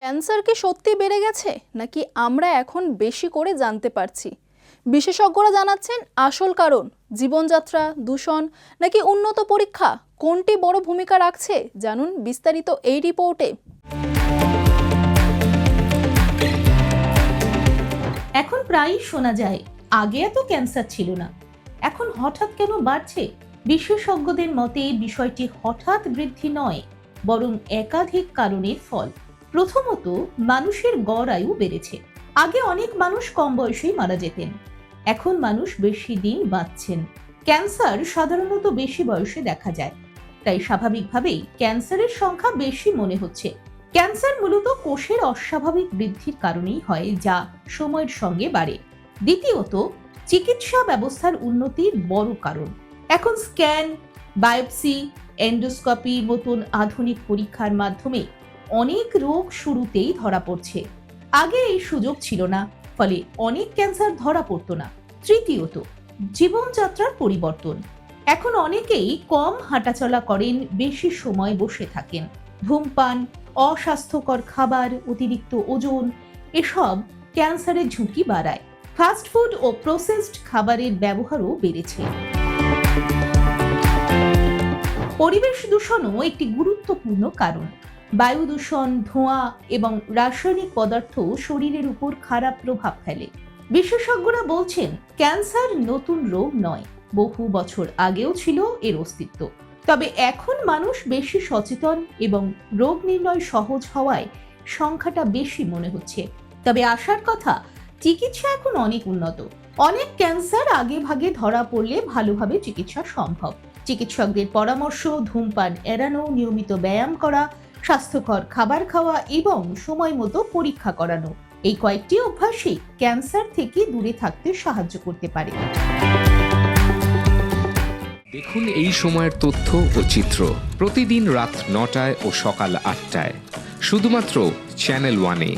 Cancer কি সত্যি বেড়ে গেছে নাকি আমরা এখন বেশি করে জানতে পারছি? বিশেষজ্ঞরা জানাচ্ছেন আসল কারণ জীবনযাত্রা, দূষণ নাকি উন্নত পরীক্ষা, কোনটি বড় ভূমিকা রাখছে জানুন বিস্তারিত এই রিপোর্টে। এখন প্রায়ই শোনা যায় আগে এত ক্যান্সার ছিল না, এখন হঠাৎ কেন বাড়ছে। বিশেষজ্ঞদের মতে বিষয়টি হঠাৎ বৃদ্ধি নয়, বরং একাধিক কারণের ফল। প্রথমত, মানুষের গড় আয়ু বেড়েছে। আগে অনেক মানুষ কম বয়সেই মারা যেতেন, এখন মানুষ বেশি দিন বাঁচছেন। ক্যান্সার সাধারণত বেশি বয়সে দেখা যায়, তাই স্বাভাবিকভাবেই ক্যান্সারের সংখ্যা বেশি মনে হচ্ছে। ক্যান্সার মূলত কোষের অস্বাভাবিক বৃদ্ধির কারণেই হয়, যা সময়ের সঙ্গে বাড়ে। দ্বিতীয়ত, চিকিৎসা ব্যবস্থার উন্নতির বড় কারণ। এখন স্ক্যান, বায়োপসি, এন্ডোস্কোপির মতন আধুনিক পরীক্ষার মাধ্যমে অনেক রোগ শুরুতেই ধরা পড়ছে। আগে এই সুযোগ ছিল না, ফলে অনেক ক্যান্সার ধরা পড়তো না। তৃতীয়ত, জীবনযাত্রার পরিবর্তন। এখন অনেকেই কম হাঁটাচলা করেন, বেশি সময় বসে থাকেন। ধূমপান, অস্বাস্থ্যকর খাবার, অতিরিক্ত ওজন এসব ক্যান্সারের ঝুঁকি বাড়ায়। ফাস্টফুড ও প্রসেসড খাবারের ব্যবহারও বেড়েছে। পরিবেশ দূষণও একটি গুরুত্বপূর্ণ কারণ। বায়ু দূষণ, ধোঁয়া এবং রাসায়নিক পদার্থ শরীরের উপর খারাপ প্রভাব ফেলে। বিশেষজ্ঞরা বলছেন ক্যান্সার নতুন রোগ নয়, বহু বছর আগেও ছিল এর অস্তিত্ব। তবে এখন মানুষ বেশি সচেতন এবং রোগ নির্ণয় সহজ হওয়ায় সংখ্যাটা বেশি মনে হচ্ছে। তবে আশার কথা, চিকিৎসা এখন অনেক উন্নত। অনেক ক্যান্সার আগে ভাগে ধরা পড়লে ভালোভাবে চিকিৎসা সম্ভব। চিকিৎসকদের পরামর্শ, ধূমপান এড়ানো, নিয়মিত ব্যায়াম করা, স্বাস্থ্যকর খাবার খাওয়া এবং সময় মতো পরীক্ষা করানো, এই কয়েকটি অভ্যাসই ক্যান্সার থেকে দূরে থাকতে সাহায্য করতে পারে। দেখুন এই সময়ের তথ্য ও চিত্র প্রতিদিন রাত ৯টায় ও সকাল ৮টায় শুধুমাত্র চ্যানেল ওয়ানে।